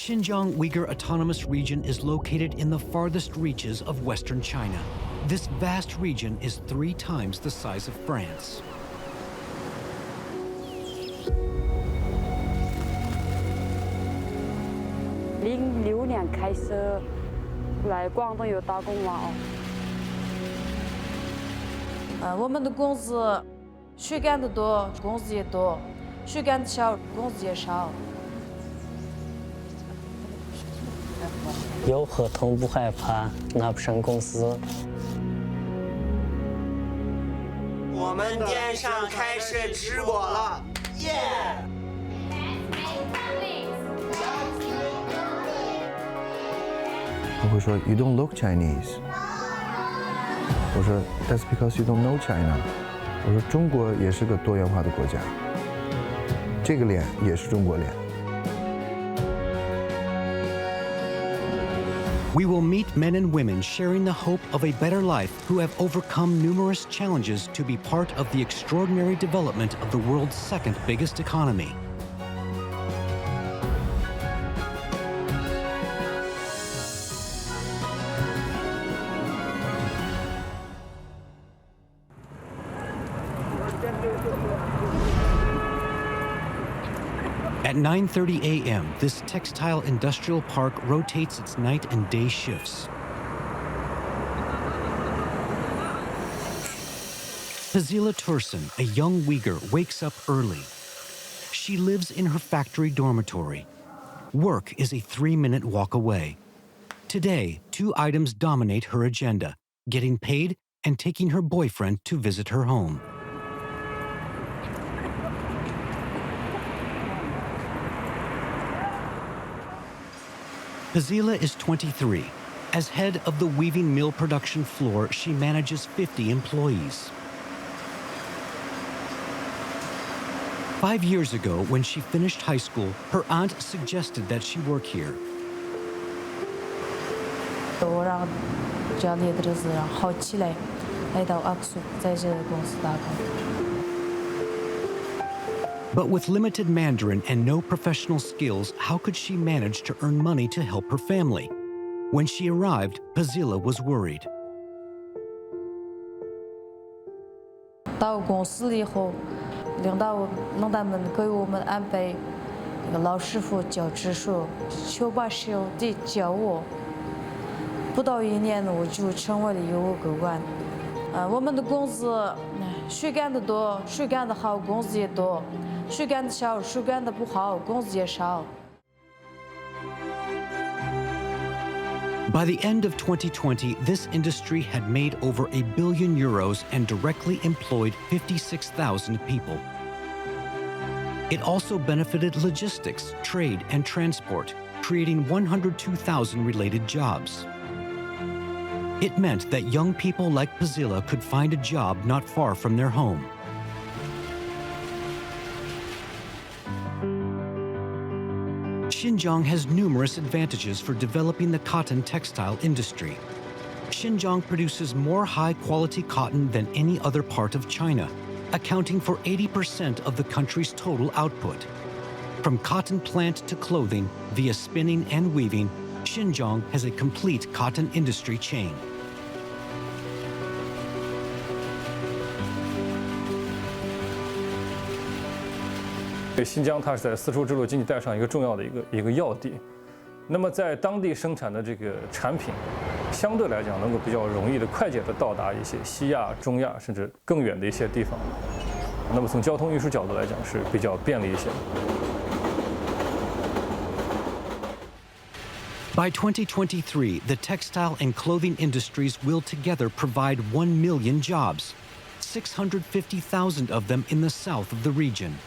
Xinjiang Uyghur Autonomous Region is located in the farthest reaches of Western China. This vast region is 3 times the size of France.06年开始来广东有打工嘛我们的工资谁干得多，工资也多；谁干得少，工资也少。有合同不害怕，拿不上工资。我们电商开始直播了，耶！我会说 You don't look Chinese。我说 That's because you don't know China。我说中国也是个多元化的国家，这个脸也是中国脸。We will meet men and women sharing the hope of a better life who have overcome numerous challenges to be part of the extraordinary development of the world's second biggest economy. At 9:30 a.m., this textile industrial park rotates its night and day shifts. Fazila Tursun, a young Uyghur, wakes up early. She lives in her factory dormitory. Work is a 3-minute walk away. Today, 2 items dominate her agenda: getting paid and taking her boyfriend to visit her home. Fazila is 23. As head of the weaving mill production floor, she manages 50 employees. 5 years ago, when she finished high school, her aunt suggested that she work here. 我让家里的日子好起来，来到阿克苏，在这个公司打工。 But with limited Mandarin and no professional skills, how could she manage to earn money to help her family? When she arrived, Fazila was worried. 到公司了以后，领导们给我们安排那个老师傅教技术，手把手地教我。不到1年，我就成为了业务主管。我们的工资，谁干得多，谁干得好，工资也多。 谁干得少，谁干得不好，工资也少。 By the end of 2020, this industry had made over €1 billion and directly employed 56,000 people. It also benefited logistics, trade, and transport, creating 102,000 related jobs. It meant that young people like Fazila could find a job not far from their home. Xinjiang has numerous advantages for developing the cotton textile industry. Xinjiang produces more high-quality cotton than any other part of China, accounting for 80% of the country's total output. From cotton plant to clothing, via spinning and weaving, Xinjiang has a complete cotton industry chain. 新疆它是在丝绸之路经济带上一个重要的一个要地，那么在当地生产的这个产品，相对来讲能够比较容易的、快捷的到达一些西亚、中亚甚至更远的一些地方。那么从交通运输角度来讲是比较便利一些的。 By 2023, the textile and clothing industries will together provide 1 million jobs, 650,000 of them in the south of the region.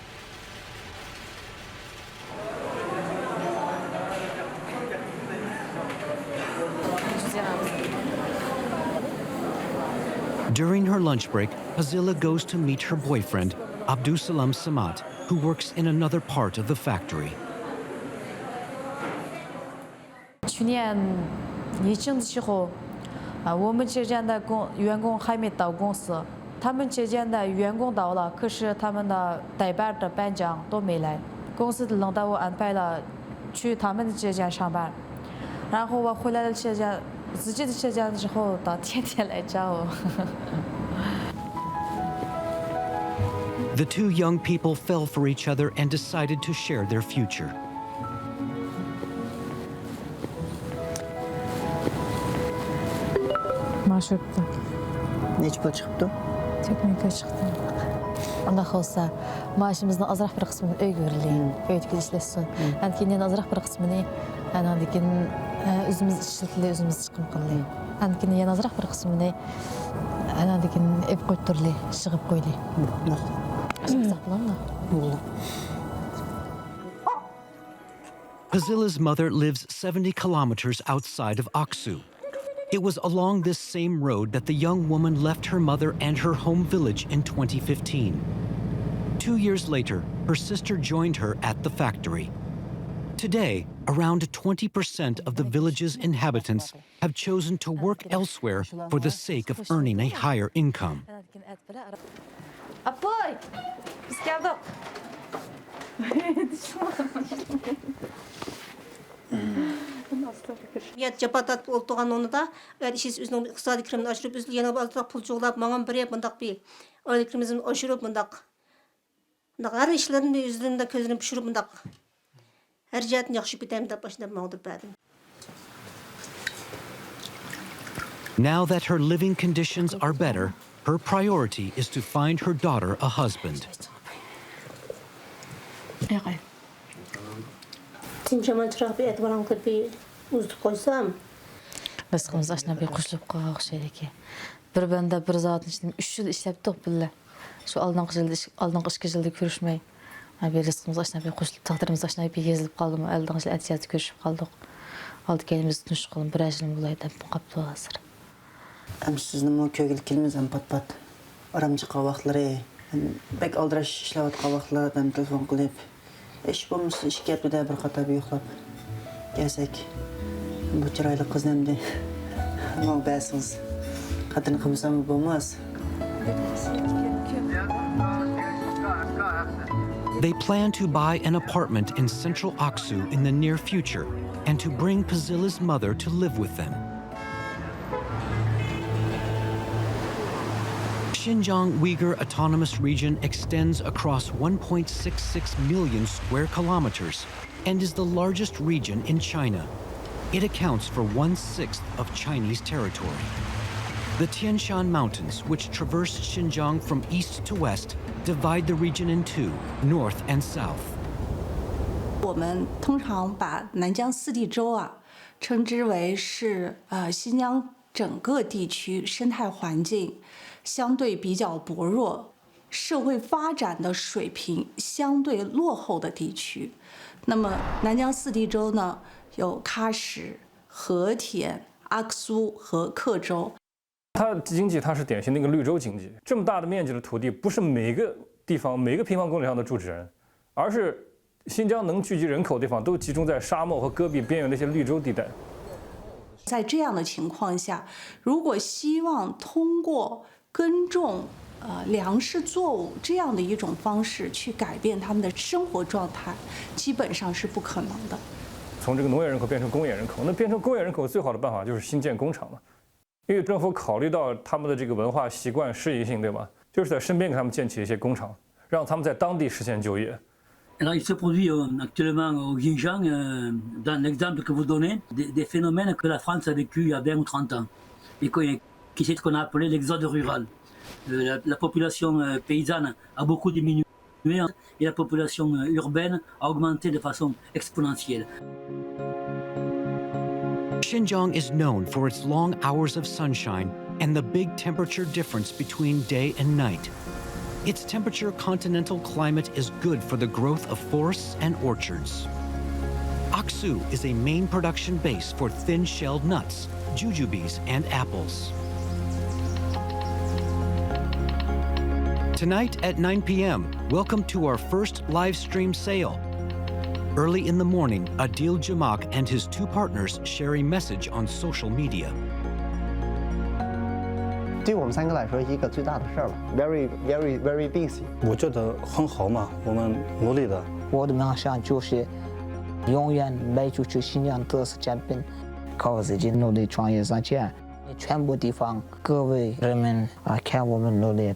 During her lunch break, Fazila goes to meet her boyfriend, Abdusalam Samat, who works in another part of the factory. 去年疫情的时候，我们这边的员工还没到公司，他们这边的员工到了，可是他们的代班的班长都没来。公司的领导我安排了去他们的企业家上班，然后我回来了企业家，自己的企业家之后，他天天来找我。The two young people fell for each other and decided to share their future. Marşrut'ta. Neç pul çıktı? Tekmeke çıktı. Ondan olsa maaşımızın azırak bir kısmını Uygur'layın, öğütük işlesin. Ankinden azırak bir kısmını anandikin özümüz işletli, özümüz çıkım kıllayın. Ankinden yan azırak bir kısmını anandikin ev koyturli, çıkıp koyli. Pazila's mother lives 70 kilometers outside of Aksu. It was along this same road that the young woman left her mother and her home village in 2015. 2 years later, her sister joined her at the factory. Today, around 20% of the village's inhabitants have chosen to work elsewhere for the sake of earning a higher income. Apoy! Biz geldik. Japatat oltuğan onu da işiz üzünün iqtisadi kirimini aşırıp üzül yana bazda pul çoğulap mağan bir mındaq bir aylık kirimizin aşırıp mındaq. Her işlerin bir üzülünde közünü pişirip mındaq. Her cihetin yaxşı bitem de başında mağdur bədim. Now that her living conditions are better, her priority is to find her daughter a husband. Tinçaman çırak bir etvaranlık bir uzduk koysam. Biz kımız aşına bir kuşlup koyaq şeydi ki. Bir bende bir zatın içinde 3 yıl işleptik bile. Şu aldığın 2 yılda görüşmeyi. Bir rızkımız aşına bir kuşlup, takdirimiz aşına bir gezilip kaldım. Aldığın için etiyatı görüşüp kaldık. Aldık elimizi tunuşup kaldım. Bir ajılım bulaydı. Bu kaptı hazır. Hem sizin o köylük kelimiz hem pat pat. Aramcı kavakları, bek aldıraş işlevat kavakları, hem telefon kılıp. İş bulmuş, iş gelip de bir kata bir yoklap. Gelsek, bu çıraylı kız nemdi. Ama bəsiniz, kadını kımsam bulmaz. They plan to buy an apartment in central Aksu in the near future and to bring Pazila's mother to live with them. Xinjiang Uyghur Autonomous Region extends across 1.66 million square kilometers and is the largest region in China. It accounts for 1/6 of Chinese territory. The Tian Shan Mountains, which traverse Xinjiang from east to west, divide the region in two, north and south. 我们通常把南疆四地洲称之为是新疆整个地区生态环境相对比较薄弱、社会发展的水平相对落后的地区。那么南疆四地洲呢，有喀什、和田、阿克苏和克州。它经济它是典型的一个绿洲经济，这么大的面积的土地，不是每个地方每个平方公里上都住着人，而是新疆能聚集人口的地方都集中在沙漠和戈壁边缘的一些绿洲地带。在这样的情况下，如果希望通过耕种粮食作物这样的一种方式去改变他们的生活状态，基本上是不可能的。从这个农业人口变成工业人口，那变成工业人口最好的办法就是新建工厂了，因为政府考虑到他们的这个文化习惯适宜性，对吧？就是在身边给他们建起一些工厂，让他们在当地实现就业。Alors, il se produit actuellement au Xinjiang, dans l'exemple que vous donnez, des phénomènes que la France a vécu il y a 20 ou 30 ans, et qui c'est ce qu'on a appelé l'exode rural. La population paysanne a beaucoup diminué et la population urbaine a augmenté de façon exponentielle. Xinjiang is known for its long hours of sunshine and the big temperature difference between day and night. Its temperature continental climate is good for the growth of forests and orchards. Aksu is a main production base for thin-shelled nuts, jujubes, and apples. Tonight at 9 p.m., welcome to our first live stream sale. Early in the morning, Adil Jamak and his two partners share a message on social media. 对我们3个来说，一个最大的事儿吧 ，very busy。我觉得很好嘛，我们努力的。我的梦想就是永远卖出去新疆特色产品，靠自己努力创业赚钱。全部地方各位人们看我们努力。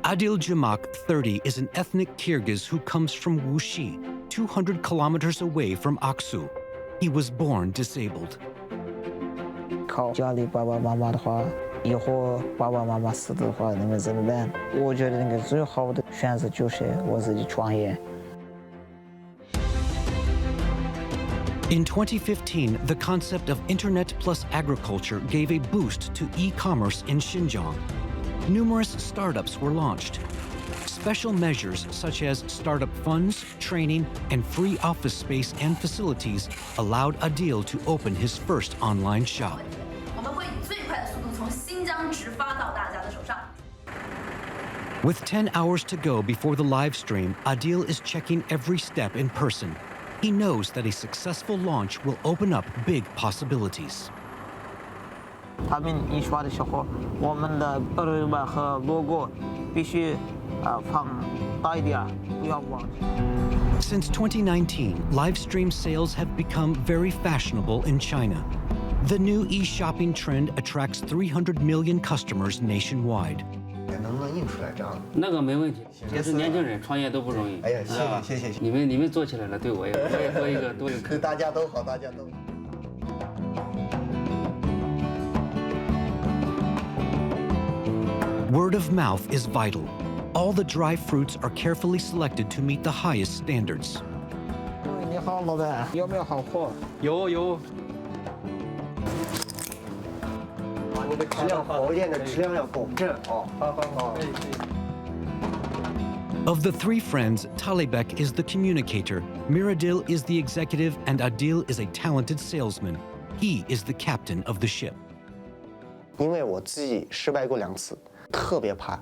Adil Jamak, 30, is an ethnic Kyrgyz who comes from Wuxi, 200 kilometers away from Aksu. He was born disabled. 靠家里爸爸妈妈的话，以后爸爸妈妈死的话，你们怎么办？我觉得那个最好的选择就是我自己创业。In 2015, the concept of Internet plus agriculture gave a boost to e-commerce in Xinjiang. Numerous startups were launched. Special measures such as startup funds, training, and free office space and facilities allowed Adil to open his first online shop. With 10 hours to go before the live stream, Adil is checking every step in person. He knows that a successful launch will open up big possibilities. 他们印刷的时候，我们的二维码和 logo 必须放大一点，不要忘记。Since 2019, live stream sales have become very fashionable in China. The new e-shopping trend attracts 300 million customers nationwide. 能不能印出来这样？那个没问题，就是年轻人创业都不容易。哎呀，谢谢。你们做起来了，对我也多一个。对大家都好，大家都好。Word of mouth is vital. All the dry fruits are carefully selected to meet the highest standards. 你好，老板，有没有好货？有。我的质量好一点的，质量要保证。好。Of the three friends, Talibek is the communicator, Miradil is the executive, and Adil is a talented salesman. He is the captain of the ship. 因为我自己失败过2次，特别怕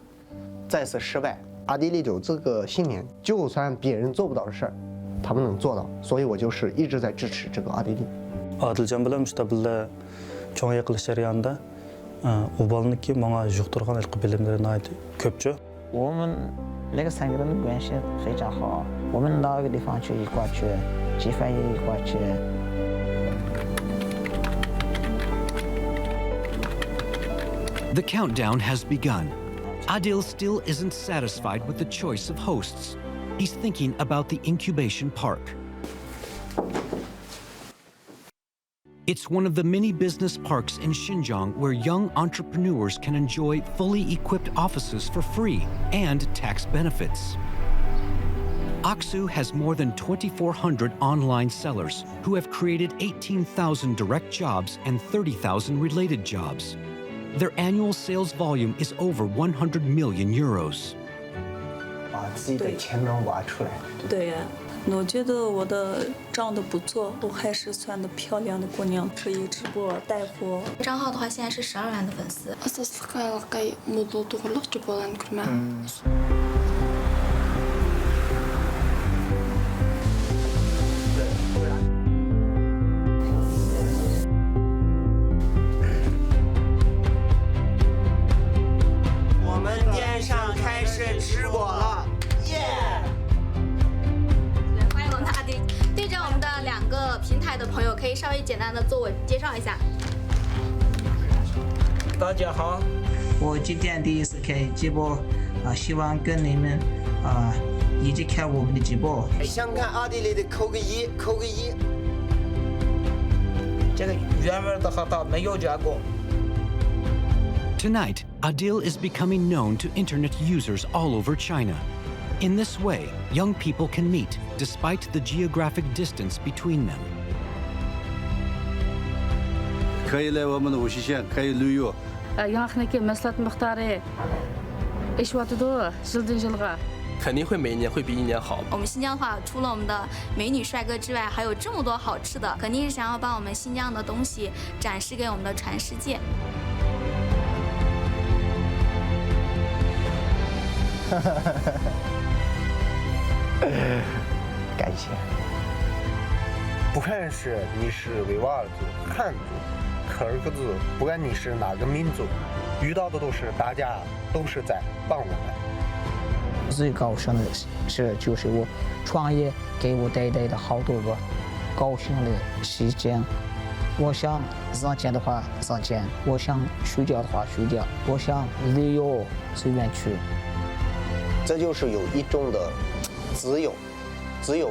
再次失败。阿迪力有这个信念，就算别人做不到的事儿，他们能做到，所以我就是一直在支持这个阿迪力。 Adiljon bilan mustabilla cho'ng qilish jarayonida u bolaniki menga yuqtirgan ilk bilimlari nihoyat ko'pchi. 我们那个3个人的关系非常好，我们哪个地方去一块去，吃饭也一块去。 The countdown has begun. Adil still isn't satisfied with the choice of hosts. He's thinking about the incubation park. It's one of the many business parks in Xinjiang where young entrepreneurs can enjoy fully equipped offices for free and tax benefits. Aksu has more than 2,400 online sellers who have created 18,000 direct jobs and 30,000 related jobs. Their annual sales volume is over 100 million euros. 把自己的潜能挖出来。对呀，我觉得我的长得不错，我还是算的漂亮的姑娘，可以直播带货。账号的话，现在是12万的粉丝。直播了，耶！欢迎我们的阿迪。对着我们的2个平台的朋友，可以稍微简单的自我介绍一下。大家好，我今天第一次开直播，希望跟你们一起看我们的直播。想看阿迪里的扣个1，扣个1。这个原文的话没有加工。 Tonight, Adil is becoming known to internet users all over China. In this way, young people can meet despite the geographic distance between them. 可以来我们的无锡县，可以旅游。肯定会每一年会比一年好。我们新疆的话，除了我们的美女帅哥之外，还有这么多好吃的，肯定是想要把我们新疆的东西展示给我们的全世界。 感谢。不管是你是维吾尔族、汉族、柯尔克族，不管你是哪个民族，遇到的都是大家都是在帮我们。最高兴的事就是我创业给我带来的好多个高兴的时间。我想挣钱的话挣钱，我想睡觉的话睡觉，我想旅游随便去。这就是有一种的自由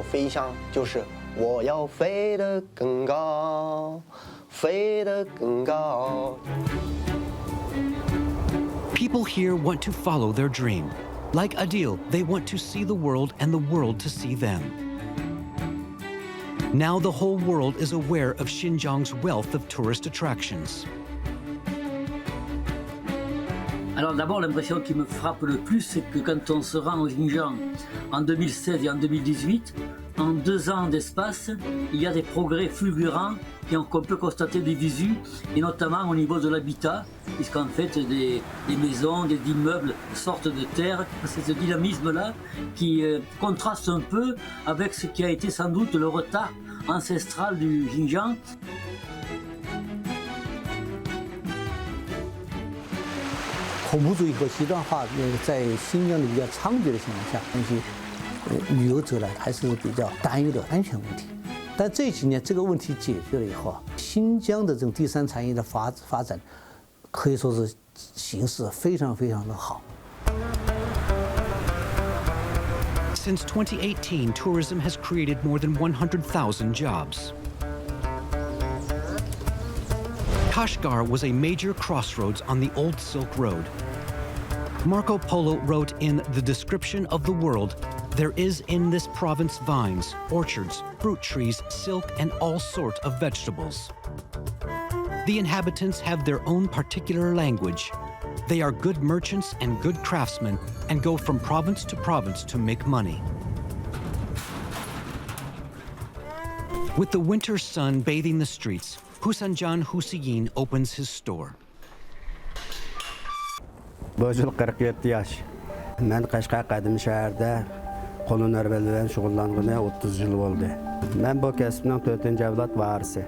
飞翔，就是我要飞得更高，飞得更高。People here want to follow their dream. Like Adil, they want to see the world and the world to see them. Now the whole world is aware of Xinjiang's wealth of tourist attractions. Alors d'abord, l'impression qui me frappe le plus, c'est que quand on se rend au Xinjiang en 2016 et en 2018, en 2 ans d'espace, il y a des progrès fulgurants qu'on peut constater des visu, et notamment au niveau de l'habitat, puisqu'en fait des maisons, des immeubles sortent de terre. C'est ce dynamisme-là qui contraste un peu avec ce qui a été sans doute le retard ancestral du Xinjiang.恐怖主义和极端化在新疆的比较猖獗的情况下，那些旅游者呢还是比较担忧的安全问题。但这几年这个问题解决了以后啊，新疆的这种第三产业的发展，可以说是形势非常非常的好。Since 2018, tourism has created more than 100,000 jobs. Kashgar was a major crossroads on the old Silk Road. Marco Polo wrote in The Description of the World, "There is in this province vines, orchards, fruit trees, silk, and all sorts of vegetables." The inhabitants have their own particular language. They are good merchants and good craftsmen and go from province to make money. With the winter sun bathing the streets, Husanjan Huseyin opens his store. Bu yıl 47 yaş. Ben Qashqar Qadim şəhərdə qolun örvələrlə şüğullanğana 30 yıl oldu. Ben bu kəsbin 4-cü avlad varisi.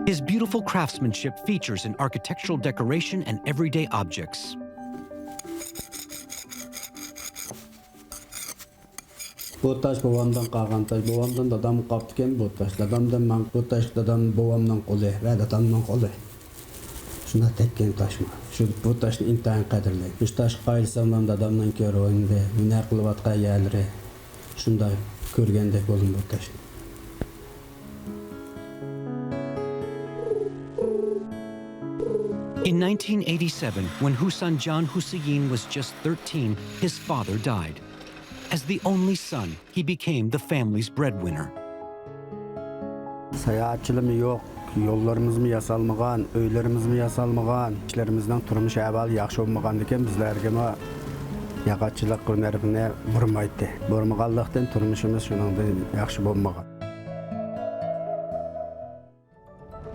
His beautiful craftsmanship features in architectural decoration and everyday objects. Bu taş babamdan qalğan taş. Babamdan dadam qaptıkən bu taş. Dadamdan mən bu taş dadam babamdan qolu və dadamdan qolu. Şuna tekken taş mı? Bu taşni intayın qadirləyik. Bu taş qayılsamdan dadamdan kör oyunda, hünər qılıb atqa yerləri. Şunda görgəndək olun bu taşni. In 1987, when Husanjan Huseyin was just 13, his father died. As the only son, he became the family's breadwinner. Sayahatçılım yok, yollarımız mı yasalmağan, öylerimiz mi yasalmağan, işlerimizden turmuş əvvəl yaxşı olmağan dikən bizlərgə yağatçılıq qönərbinə vurmaydı. Vurmağanlıqdan turmuşumuz şunundan yaxşı olmağan.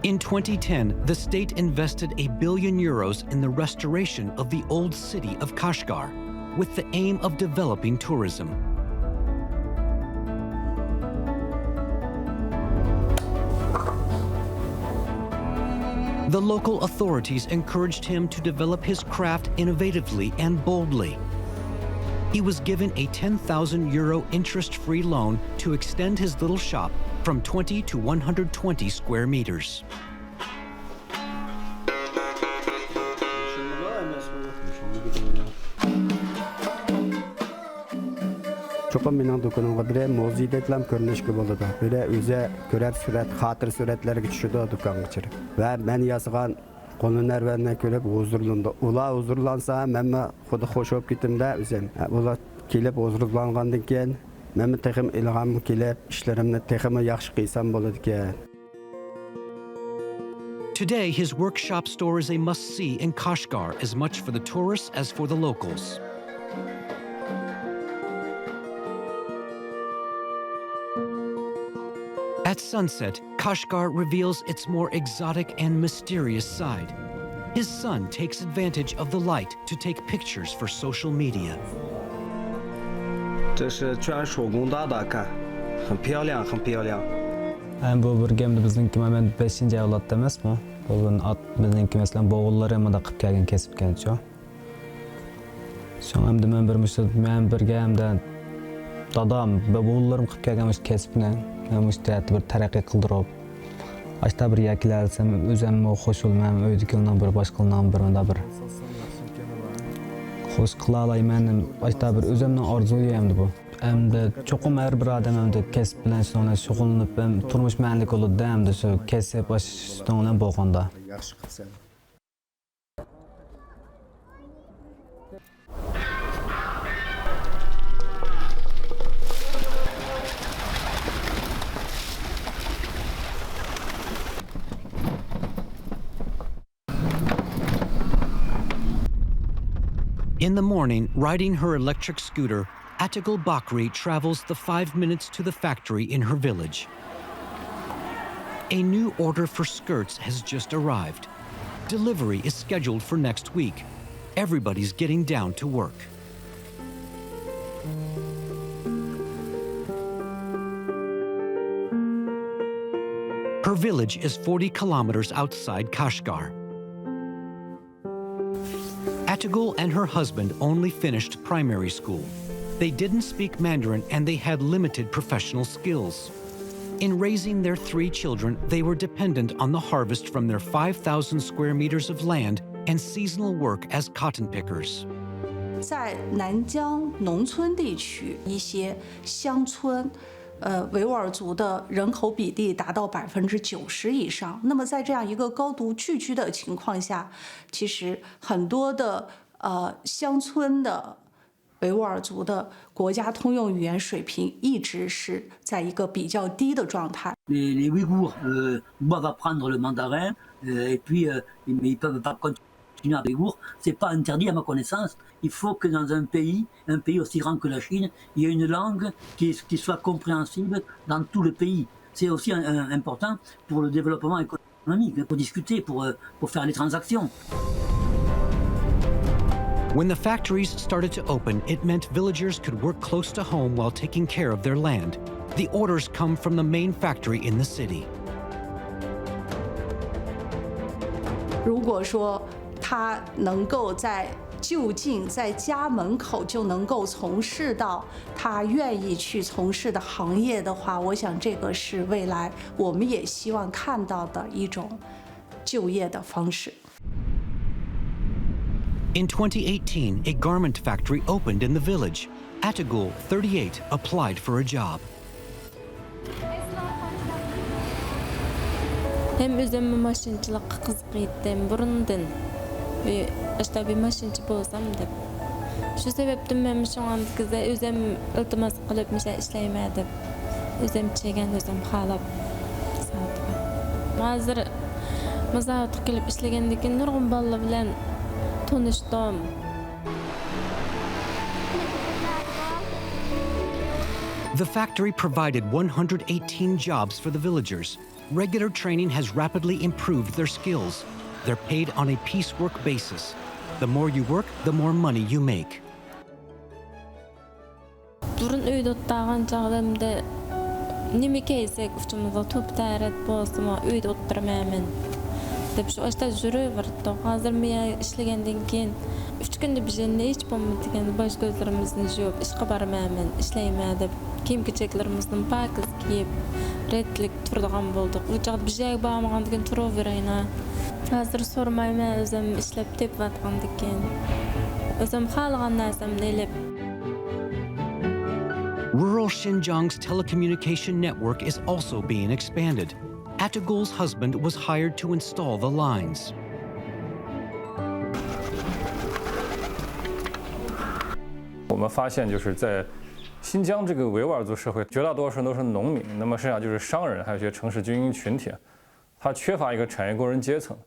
In 2010, the state invested €1 billion in the restoration of the old city of Kashgar, with the aim of developing tourism. The local authorities encouraged him to develop his craft innovatively and boldly. He was given a €10,000 interest-free loan to extend his little shop from 20 to 120 square meters. Çoxum mənim dükanımda bir muzeydə görünüş gibi oldu. Bir özə görər sürət, xatır sürətləri düşürdü o dükanın içeri. Və mən yazğan qonun nərvəndən görüb huzurlandı. Ula huzurlansa mən xuda xoş olub getdim də özüm. Ula kelib huzurlanğandan keyin mən təxim ilham kelib işlərimni təxim yaxşı qıysam болады ekan. Today, his workshop store is a must-see in Kashgar as much for the tourists as for the locals. At sunset, Kashgar reveals its more exotic and mysterious side. His son takes advantage of the light to take pictures for social media. 这是全手工打的，看，很漂亮，很漂亮。 Bu bir gemde bizniki men 5-ci avlodda emasmi? Bu bizniki mesela boğullar hem da qilib kelgan kesib keldi. Şoň hem de men birge hem de dadam ve oğullarım qıp kelgen kesipne hem bir terakki kıldyryp aşta bir ýakilelsem özüm hoş bolmam öýdükilden bir başgyldan bir hoş kıla alayman aşta bir özümden arzuýaýamdy bu. Hem de çokum her bir adam hem de kesip bilen şoňa şogulanyp hem turmuş mäňlik boldy hem de şu kesip başyňdan bolganda. In the morning, riding her electric scooter, Atigul Bakri travels the 5 minutes to the factory in her village. A new order for skirts has just arrived. Delivery is scheduled for next week. Everybody's getting down to work. Her village is 40 kilometers outside Kashgar. Atigul and her husband only finished primary school. They didn't speak Mandarin and they had limited professional skills. In raising their 3 children, they were dependent on the harvest from their 5,000 square meters of land and seasonal work as cotton pickers. 在南疆农村地区，一些乡村，维吾尔族的人口比例达到90%以上。那么在这样一个高度聚居的情况下，其实很多的乡村的维吾尔族的国家通用语言水平一直是在一个比较低的状态。Les Uyghurs doivent apprendre le mandarin et puis mais ils peuvent pas continuer à Uyghur. C'est pas interdit à ma connaissance. Il faut que dans un pays aussi grand que la Chine, il y ait une langue qui soit compréhensible dans tout le pays. C'est aussi important pour le développement économique, pour discuter, pour faire les transactions. When the factories started to open, it meant villagers could work close to home while taking care of their land. The orders come from the main factory in the city. 如果说他能够就近在家门口就能够从事到他愿意去从事的行业的话，我想这个是未来我们也希望看到的一种就业的方式。In 2018, a garment factory opened in the village. Atigul, 38, applied for a job. Hem özüm maşinçilikka kızıqydım burundan. Ve işte bir maşinçi bolsam dep. Şu sebepten men şoňa özüm iltimas qılıp işleýmädim. Özüm çegen özüm halap. Hazır mazawatga kelip işlegendikin nurgun balla bilen tanışdım. The factory provided 118 jobs for the villagers. Regular training has rapidly improved their skills. They're paid on a piecework basis. The more you work, the more money you make. Burun öýde otdagan çağdamda nime keýsek uçumyzda top täret bolsa öýde oturmaýmyn. Dep şu açta jüreberdi. Hazır men işlegenden keyin 3 günde bizde hiç bolmadygan baş gözlerimizni jöp işe barmaýmyn, işleýmädim. Kiyim-kecheklerimizden pakiz giyip, retlik turdagan boldyk. Bu çağda bizde barmagandygan turaw berýän. Hazır sormaýmän özüm işlep tep batgandyken. Özüm halagan narsamny elep. Rural Xinjiang's telecommunication network is also being expanded. Atigul's husband was hired to install the lines.我们发现就是在新疆这个维吾尔族社会，绝大多数人都是农民，那么剩下就是商人，还有一些城市精英群体，它缺乏一个产业工人阶层。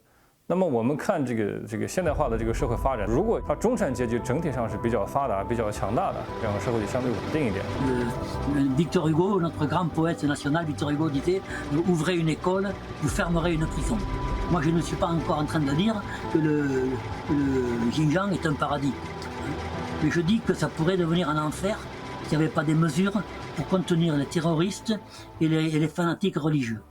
那么我们看这个现代化的这个社会发展，如果它中产阶级整体上是比较发达、比较强大的，这样社会就相对稳定一点。Victor Hugo, notre grand poète national, Victor Hugo disait ouvrez une école, vous fermerez une prison. Moi, je ne suis pas encore en train de dire que le Xinjiang est un paradis. Mais je dis que ça pourrait devenir un enfer s'il n'y avait pas des mesures pour contenir les terroristes et les fanatiques religieux.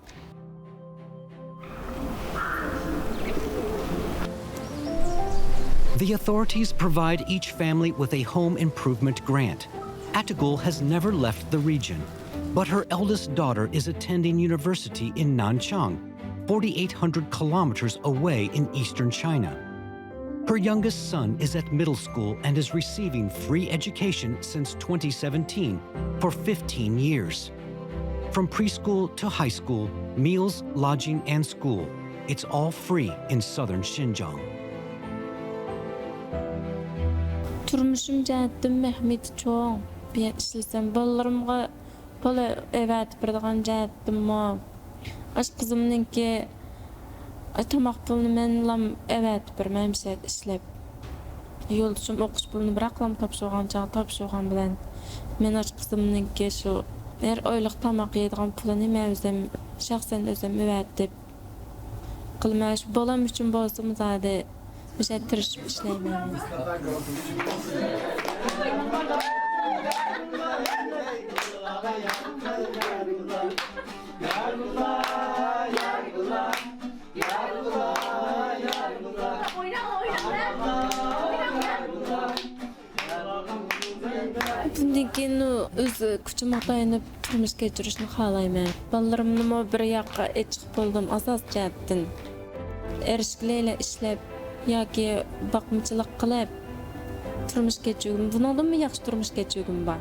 The authorities provide each family with a home improvement grant. Atagul has never left the region, but her eldest daughter is attending university in Nanchang, 4,800 kilometers away in eastern China. Her youngest son is at middle school and is receiving free education since 2017 for 15 years. From preschool to high school, meals, lodging, and school, it's all free in southern Xinjiang. Turmuşum jatdım Mehmet çoğun. Bir işlesem ballarımga bola evet birdigan jatdım mo. Aş kızımnınki tamak pulunu men lam evet bir memset işlep. Yolduşum okuş pulunu bıraklam tapşırgan çağı tapşırgan bilen. Men aş kızımnınki şu her oylık tamak yedigan pulunu men özüm şahsen özüm evet dep kılmaş bolam üçün bolsam zade bize tırışıp işleymeyiz. Bundan keyin o'z kuchimga tayanib turmush kechirishni xohlayman. Balarimni bir yoqqa chiqib bo'ldim asos jihatdan. Erishkilayla ishlab yoki boqimchilik qilib turmush kechirgim. Bundan yaxshi turmush kechirgim bor.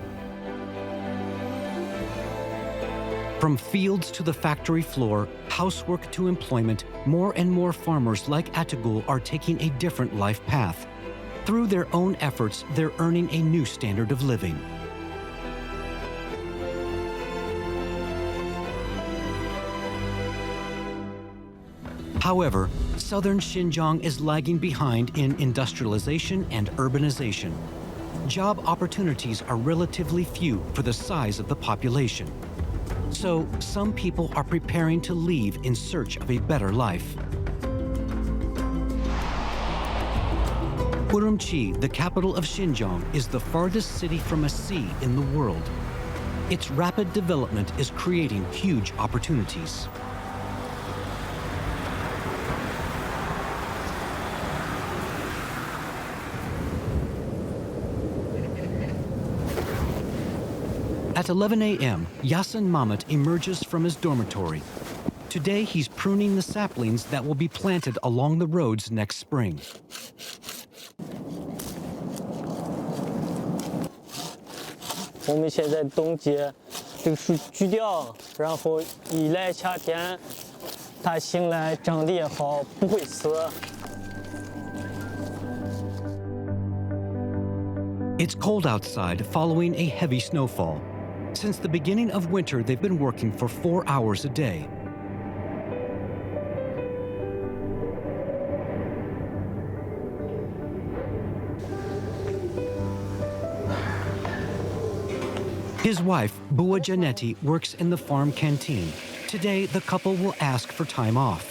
From fields to the factory floor, housework to employment, more and more farmers like Atagul are taking a different life path. Through their own efforts, they're earning a new standard of living. However, southern Xinjiang is lagging behind in industrialization and urbanization. Job opportunities are relatively few for the size of the population. So, some people are preparing to leave in search of a better life. Urumqi, the capital of Xinjiang, is the farthest city from a sea in the world. Its rapid development is creating huge opportunities. At 11 a.m., Yasin Mamet emerges from his dormitory. Today, he's pruning the saplings that will be planted along the roads next spring. It's cold outside following a heavy snowfall. Since the beginning of winter, they've been working for 4 hours a day. His wife, Bua Janeti, works in the farm canteen. Today, the couple will ask for time off.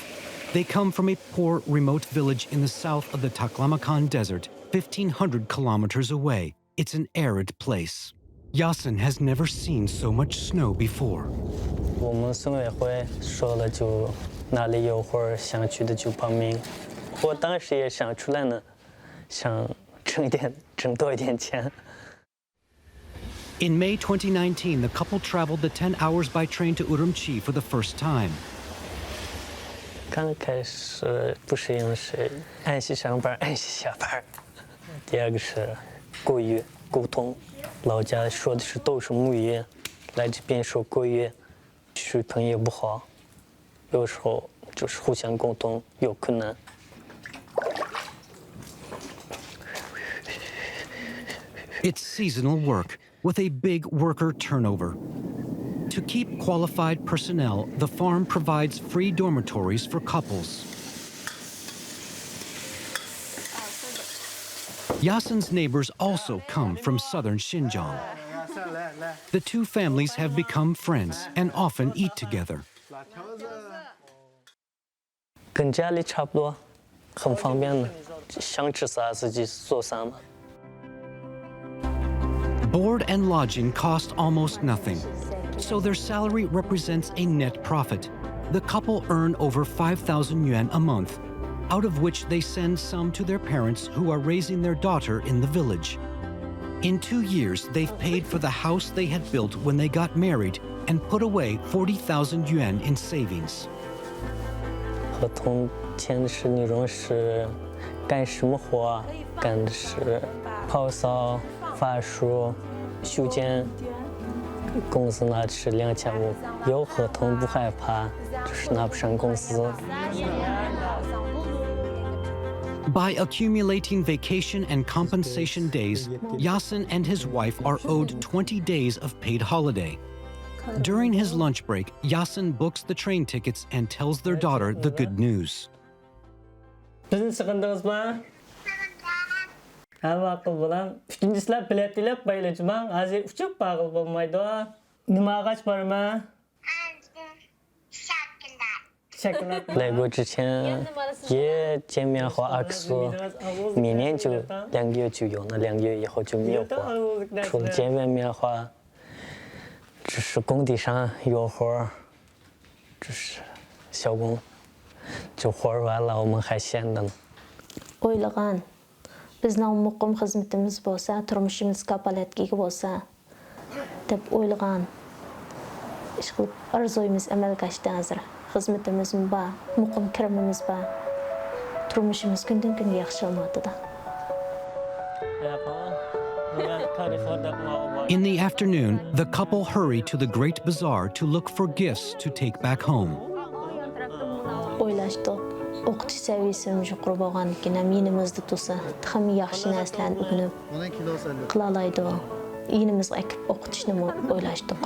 They come from a poor, remote village in the south of the Taklamakan Desert, 1,500 kilometers away. It's an arid place. Yasin has never seen so much snow before. In May 2019, the couple traveled the 10 hours by train to Urumqi for the first time. 刚开始不适应是按时上班，按时下班。第二个是国语沟通，老家说的是都是母语，来这边说国语，水平也不好，有时候就是互相沟通有困难。 It's seasonal work with a big worker turnover. To keep qualified personnel, the farm provides free dormitories for couples. Yasin's neighbors also come from southern Xinjiang. The two families have become friends and often eat together. 跟家里差不多，很方便的，想吃啥自己做啥嘛。 Board and lodging cost almost nothing, so their salary represents a net profit. The couple earn over 5,000 yuan a month. out of which they send some to their parents who are raising their daughter in the village. In 2 years, they've paid for the house they had built when they got married and put away 40,000 yuan in savings. 合同签的是那种是干什么活，干的是泡澡、发梳、修剪，工资拿的是2500，有合同不害怕，就是拿不上工资。 By accumulating vacation and compensation days, Yasin and his wife are owed 20 days of paid holiday. During his lunch break, Yasin books the train tickets and tells their daughter the good news. "来过之前也见面花20苏，明年就2个月就有了，2个月以后就没有花。除了见面花，只是工地上有活，只是小工，就活完了我们还闲着呢。Ойлаған, біздің мұқым қызметіміз болса, тұрмышымыз капалетке болса, деп ойлаған. Işqылып arzoyimiz əməlgə ашты hazır. Xizmetimiz бар, muqim kirimimiz бар. Turmuşumuz gündən gün yaxşı olmadı da. In the afternoon, the couple hurry to the Great Bazaar to look for gifts to take back home. Oylaşdıq. Oqutish saviyasimiz yuqori bo'lganligini menimizda tursa, ham yaxshi narsalarni o'rganib qila oladi. Yinimizga ekib o'qitishni o'ylashdik.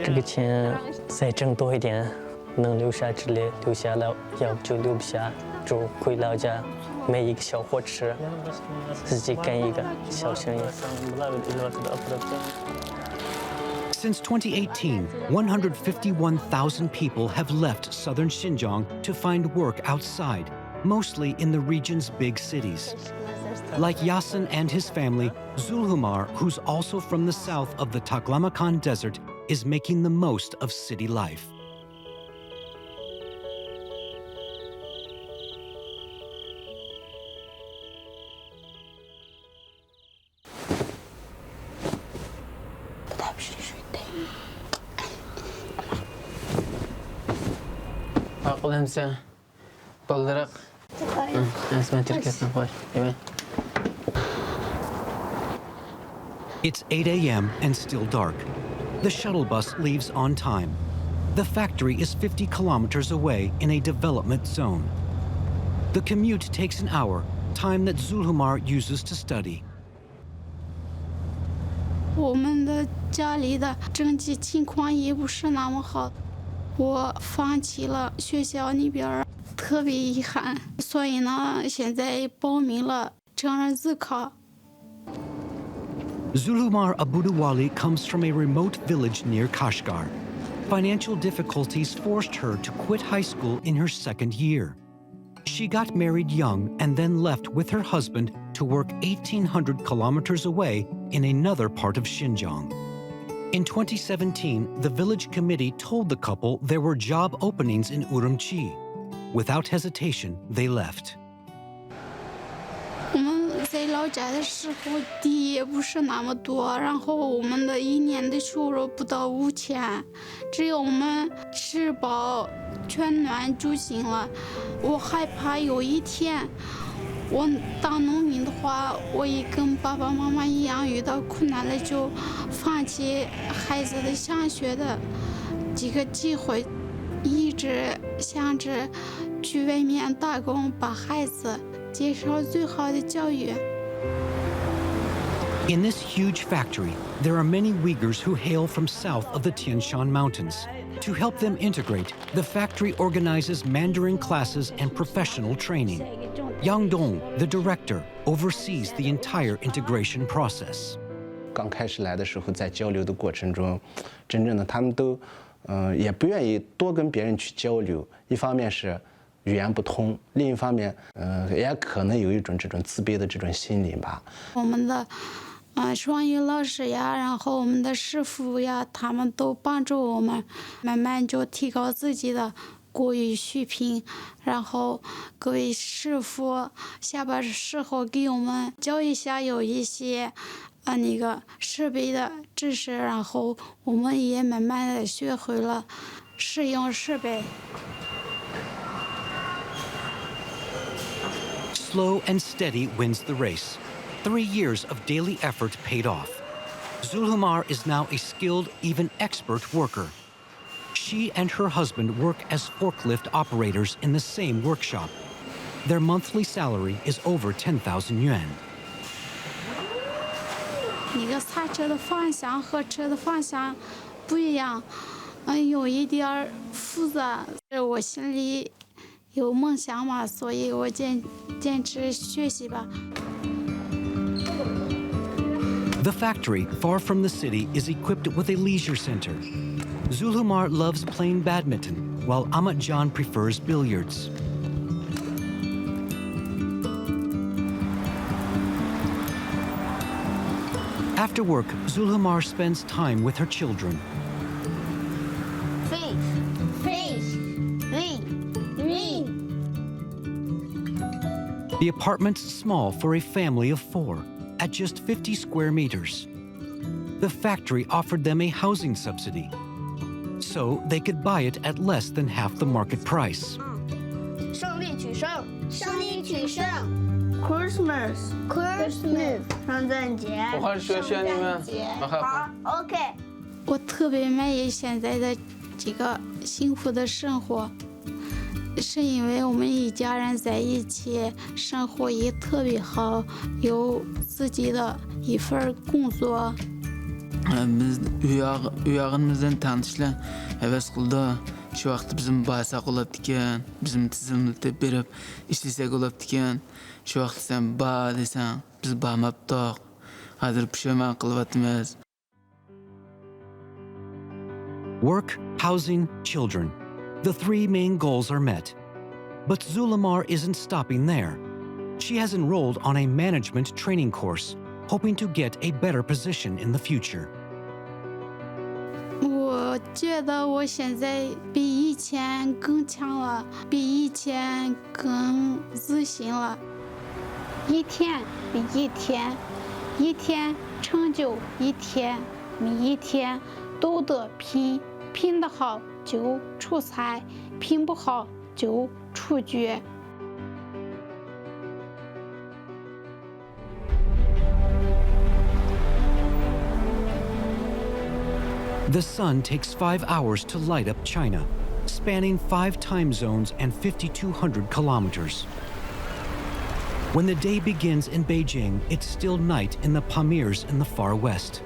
这个钱再挣多一点，能留下这里留下来，要不就留不下，就回老家买一个小货吃，自己干一个小生意。 Since 2018, 151,000 people have left southern Xinjiang to find work outside, mostly in the region's big cities. Like Yasin and his family, Zulhumar, who's also from the south of the Taklamakan Desert, is making the most of city life. It's 8 a.m. and still dark. The shuttle bus leaves on time. The factory is 50 kilometers away in a development zone. The commute takes an hour, time that Zulhumar uses to study. 我们的家里的经济情况也不是那么好，我放弃了学校那边，特别遗憾。所以呢，现在报名了成人自考。 Zulhumar Abuduwali comes from a remote village near Kashgar. Financial difficulties forced her to quit high school in her second year. She got married young and then left with her husband to work 1,800 kilometers away in another part of Xinjiang. In 2017, the village committee told the couple there were job openings in Urumqi. Without hesitation, they left. 我们在老家的时候，地也不是那么多，然后我们的一年的收入不到5000，只有我们吃饱穿暖就行了。我害怕有一天我当农民的话，我也跟爸爸妈妈一样遇到困难了，就放弃孩子的上学的这个机会，一直想着去外面打工，把孩子接受最好的教育。 In this huge factory, there are many Uyghurs who hail from south of the Tian Shan Mountains. To help them integrate, the factory organizes Mandarin classes and professional training. Guangdong, the director, oversees the entire integration process. 刚开始来的时候，在交流的过程中，真正的他们都，也不愿意多跟别人去交流。一方面是语言不通，另一方面，也可能有一种这种自卑的这种心理吧。我们的双语老师呀，然后我们的师傅呀，他们都帮助我们，慢慢就提高自己的过于虚平，然后各位师傅下班时候给我们教一下有一些那个设备的知识，然后我们也慢慢的学会了使用设备。Slow and steady wins the race. 3 years of daily effort paid off. Zulhumar is now a skilled, even expert worker. She and her husband work as forklift operators in the same workshop. Their monthly salary is over 10,000 yuan. 那个刹车的方向和车的方向不一样，有一点复杂。我心里有梦想嘛，所以我坚持学习吧。The factory, far from the city, is equipped with a leisure center. Zulhumar loves playing badminton, while Ahmadjan prefers billiards. After work, Zulhumar spends time with her children. The apartment's small for a family of 4, at just 50 square meters. The factory offered them a housing subsidy, so they could buy it at less than half the market price. 胜利取胜，胜利取胜。Christmas， 圣诞节，圣诞节。好 ，OK。我特别满意现在的这个幸福的生活，是因为我们一家人在一起，生活也特别好，有自己的一份工作。Biz uyog'imizdan tanishlar havas qildi. Shu vaqt bizim basak bo'libdi ekan, bizim tizimlatib berib ishlasak bo'libdi ekan. Shu vaqt sen ba desang, biz bamabdiq. Hozir pushaymon qilyapmiz. Work, housing, children. The 3 main goals are met. But Zulhumar isn't stopping there. She has enrolled on a management training course, hoping to get a better position in the future. 我觉得我现在比以前更强了，比以前更自信了。一天比一天，一天成就一天，比一天都得拼，拼得好就出彩，拼不好就出局。The sun takes 5 hours to light up China, spanning 5 time zones and 5,200 kilometers. When the day begins in Beijing, it's still night in the Pamirs in the far west.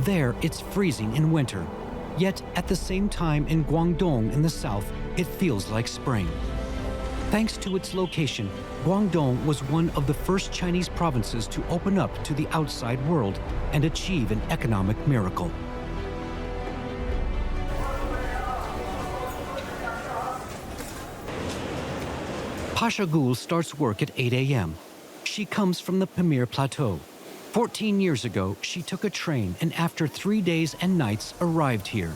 There, it's freezing in winter, yet at the same time in Guangdong in the south, it feels like spring. Thanks to its location, Guangdong was one of the first Chinese provinces to open up to the outside world and achieve an economic miracle. Pasha Gul starts work at 8 a.m. She comes from the Pamir Plateau. 14 years ago, she took a train and after 3 days and nights arrived here.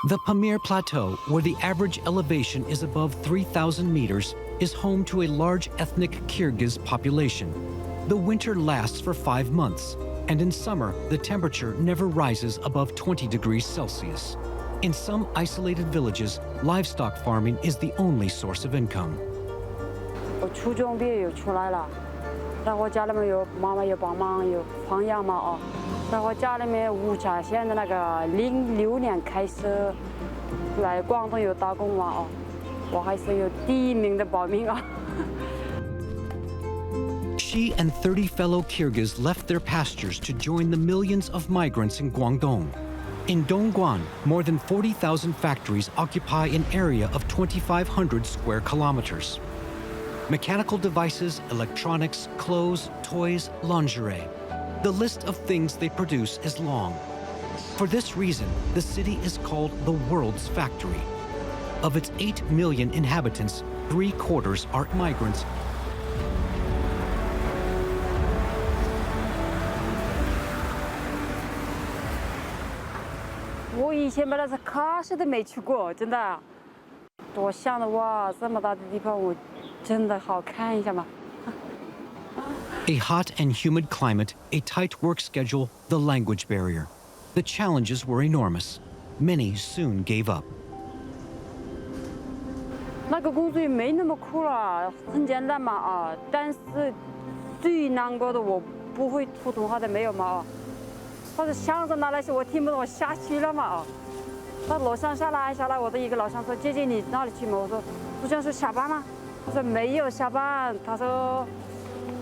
The Pamir Plateau, where the average elevation is above 3,000 meters, is home to a large ethnic Kyrgyz population. The winter lasts for 5 months, and in summer, the temperature never rises above 20 degrees Celsius. In some isolated villages, livestock farming is the only source of income. 我初中毕业又出来了，然后家里面有妈妈有帮忙有放羊嘛哦，然后家里面物价现在那个06年开始来广东有打工嘛哦，我还是有第一名的报名啊。She and 30 fellow Kyrgyz left their pastures to join the millions of migrants in Guangdong. In Dongguan, more than 40,000 factories occupy an area of 2,500 square kilometers. Mechanical devices, electronics, clothes, toys, lingerie. The list of things they produce is long. For this reason, the city is called the world's factory. Of its 8 million inhabitants, 3/4 are migrants. 我以前本来是卡西都没去过，真的。我想着哇，这么大的地方，我真的好看一下嘛。A hot and humid climate, a tight work schedule, the language barrier. The challenges were enormous. Many soon gave up. 那个工作也没那么苦了，很简单嘛啊。但是最难过的我不会普通话的没有嘛啊。或者想着那些我听不懂，我下去了嘛啊。到楼上下来，我的一个老乡说：“姐姐你哪里去嘛？”我说：“好像是下班了。”他说：“没有下班。”他说：“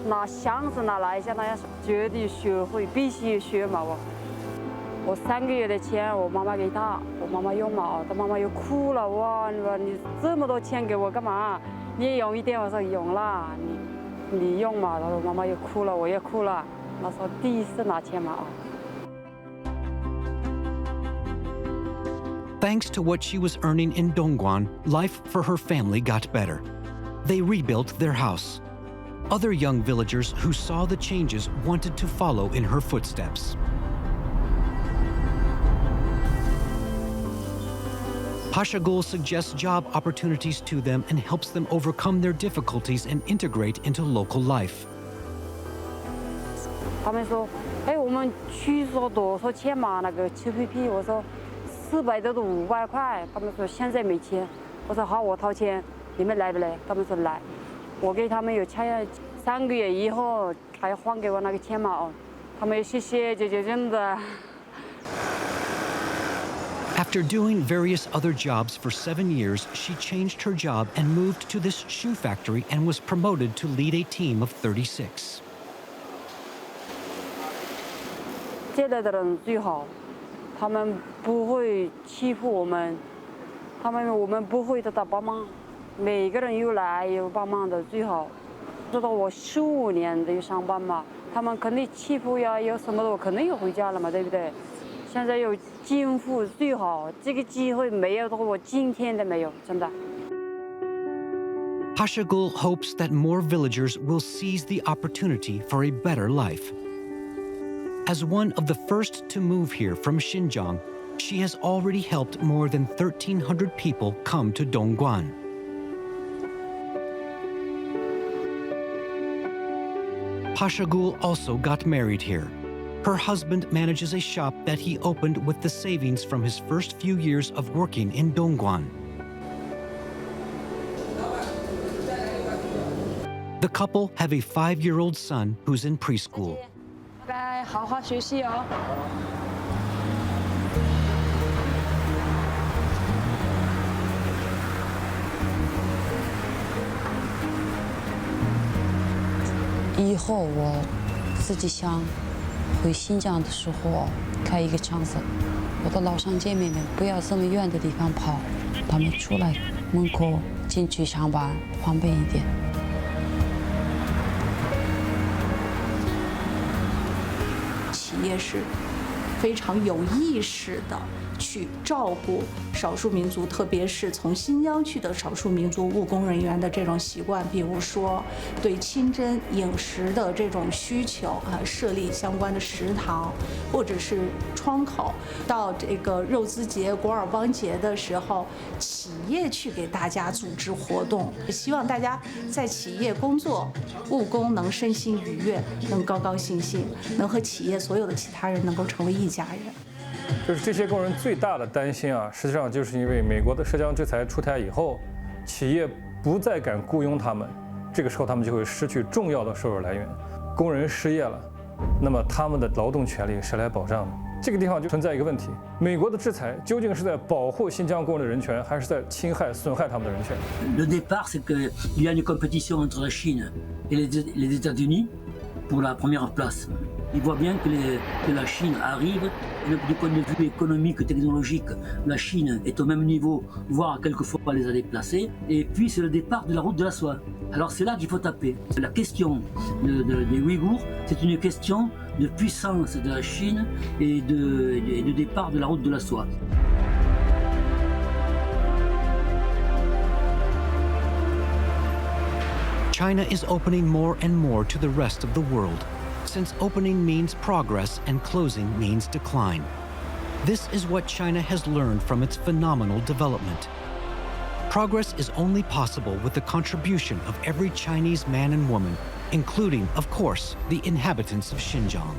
拿箱子拿来一下，那样绝对学会，必须学嘛我3个月的钱，我妈妈给他，我妈妈用嘛，他妈妈又哭了，哇，你这么多钱给我干嘛？你也用一点，我说用了，你用嘛，他说妈妈又哭了，我也哭了，那时候第一次拿钱嘛啊。Thanks to what she was earning in Dongguan, life for her family got better. They rebuilt their house. Other young villagers who saw the changes wanted to follow in her footsteps. Pashagul suggests job opportunities to them and helps them overcome their difficulties and integrate into local life. 他们说：“哎，我们去说多少钱嘛？那个7PP，我说400多到500块。他们说现在没钱。我说好，我掏钱，你们来不来？他们说来。我给他们有钱，3个月以后还要还给我那个钱嘛哦。他们谢谢姐姐，真的。” After doing various other jobs for 7 years, she changed her job and moved to this shoe factory and was promoted to lead a team of 36. 接待的人最好，他们不会欺负我们，我们不会得到帮忙，每个人有来有帮忙的最好。知道我15年的上班嘛，他们肯定欺负呀，有什么的我肯定又回家了嘛，对不对？现在有政府最好，这个机会没有的话，我今天都没有，真的。Pashagul hopes that more villagers will seize the opportunity for a better life. As one of the first to move here from Xinjiang, she has already helped more than 1,300 people come to Dongguan. Pashagul also got married here. Her husband manages a shop that he opened with the savings from his first few years of working in Dongguan. The couple have a 5-year-old son who's in preschool. 拜拜，好好学习哦。以后我自己想回新疆的时候开一个厂子，我的老乡姐妹们不要这么远的地方跑，他们出来门口进去上班方便一点。企业是非常有意识的去照顾少数民族，特别是从新疆去的少数民族务工人员的这种习惯，比如说对清真饮食的这种需求设立相关的食堂，或者是窗口。到这个肉孜节、果尔邦节的时候，企业去给大家组织活动，希望大家在企业工作务工能身心愉悦，能高高兴兴，能和企业所有的其他人能够成为一家人。就是这些工人最大的担心啊，实际上就是因为美国的涉疆制裁出台以后，企业不再敢雇佣他们，这个时候他们就会失去重要的收入来源，工人失业了，那么他们的劳动权利谁来保障呢？这个地方就存在一个问题：美国的制裁究竟是在保护新疆工人的人权，还是在侵害、损害他们的人权 Le départ, c'est qu'il y a une compétition entre la Chine et les États-Unis pour la première place. Il voit bien que la Chine arrive, du point de vue économique, technologique, la Chine est au même niveau, voire quelquefois les a déplacés. Et puis c'est le départ de la route de la soie. Alors c'est là qu'il faut taper. La question des Uyghurs, c'est une question de puissance de la Chine et de départ de la route de la soie. China is opening more and more to the rest of the world, since opening means progress and closing means decline. This is what China has learned from its phenomenal development. Progress is only possible with the contribution of every Chinese man and woman, including, of course, the inhabitants of Xinjiang.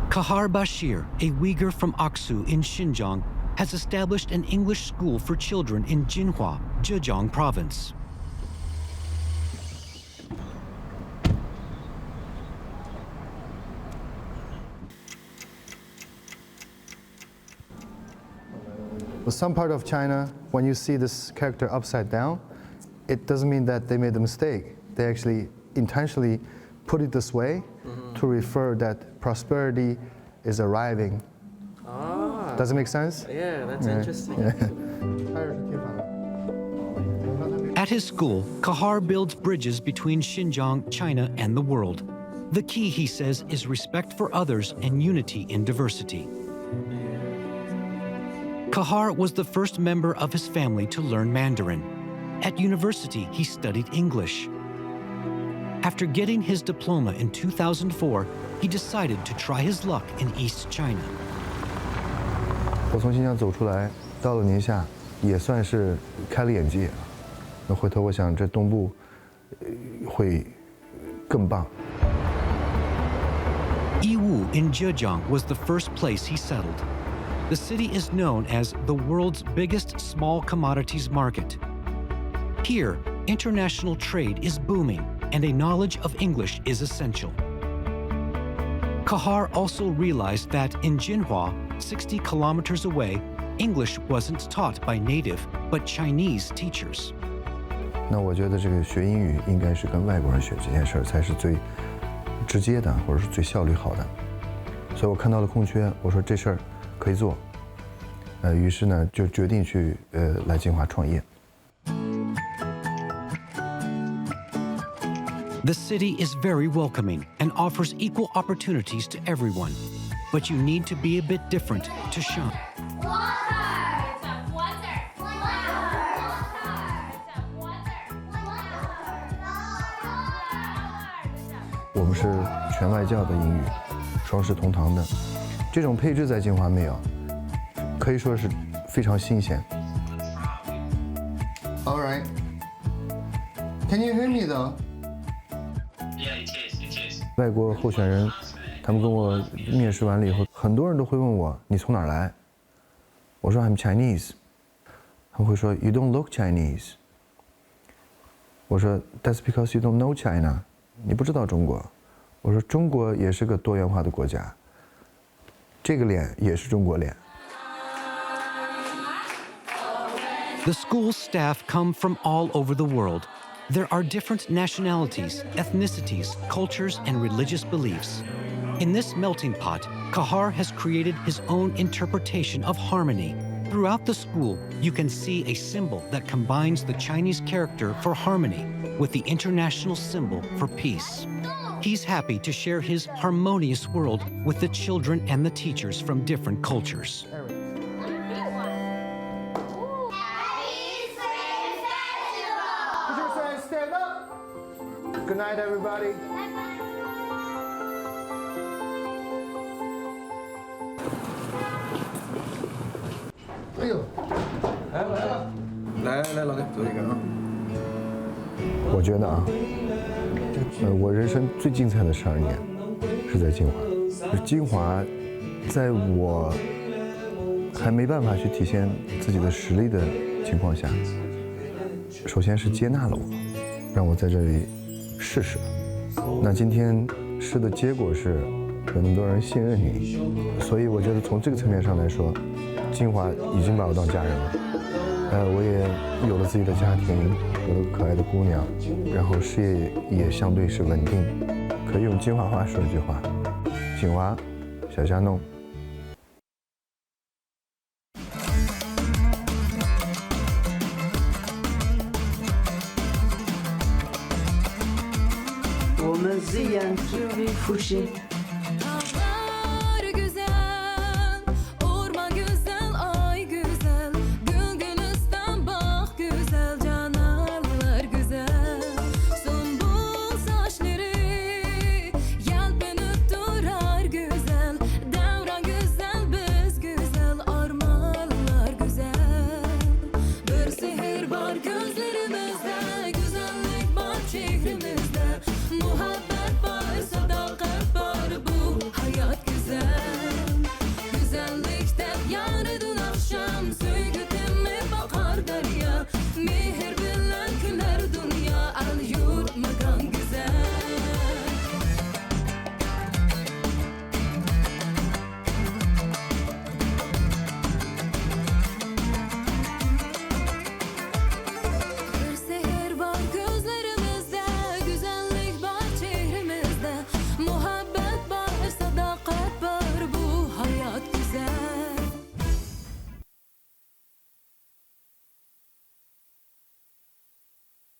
Kahar Bashir, a Uyghur from Aksu in Xinjiang, has established an English school for children in Jinhua, Zhejiang province. Some part of China, when you see this character upside down, it doesn't mean that they made a mistake. They actually intentionally put it this way to refer that prosperity is arriving. Ah. Does it make sense? Yeah, that's interesting. At his school, Kahar builds bridges between Xinjiang, China, and the world. The key, he says, is respect for others and unity in diversity. Kahar was the first member of his family to learn Mandarin. At university, he studied English. After getting his diploma in 2004, he decided to try his luck in East China. 我从新疆走出来，到了宁夏，也算是开了眼界。那回头我想，这东部会更棒。Yiwu in Zhejiang was the first place he settled. The city is known as the world's biggest small commodities market. Here, international trade is booming, and a knowledge of English is essential. Kahar also realized that in Jinhua, 60 kilometers away, English wasn't taught by native, but Chinese teachers. 那我觉得这个学英语应该是跟外国人学这件事儿才是最直接的，或者是最效率好的。所以我看到了空缺，我说这事儿可以做。于是呢，就决定去来金华创业。 The city is very welcoming and offers equal opportunities to everyone, but you need to be a bit different to shine. 我们是全外教的英语，双视同堂的，这种配置在金华没有，可以说是非常新鲜。All right. Can you hear me though? Yeah, it is. 外国候选人，他们跟我面试完了以后，很多人都会问我你从哪儿来？我说 I'm Chinese。他们会说 You don't look Chinese。我说 That's because you don't know China。你不知道中国。我说中国也是个多元化的国家，这个脸也是中国脸。 The school's staff come from all over the world. There are different nationalities, ethnicities, cultures, and religious beliefs. In this melting pot, Kahar has created his own interpretation of harmony. Throughout the school, you can see a symbol that combines the Chinese character for harmony with the international symbol for peace. He's happy to share his harmonious world with the children and the teachers from different cultures. Stand up. Good night, everybody. Hey. 我觉得啊，我人生最精彩的12年是在金华。金华，在我还没办法去体现自己的实力的情况下，首先是接纳了我，让我在这里试试。那今天试的结果是有那么多人信任你，所以我觉得从这个层面上来说，金华已经把我当家人了。我也有了自己的家庭，有了可爱的姑娘，然后事业也相对是稳定。可以用金华话说一句话：金华小家弄。我们自然就会复兴。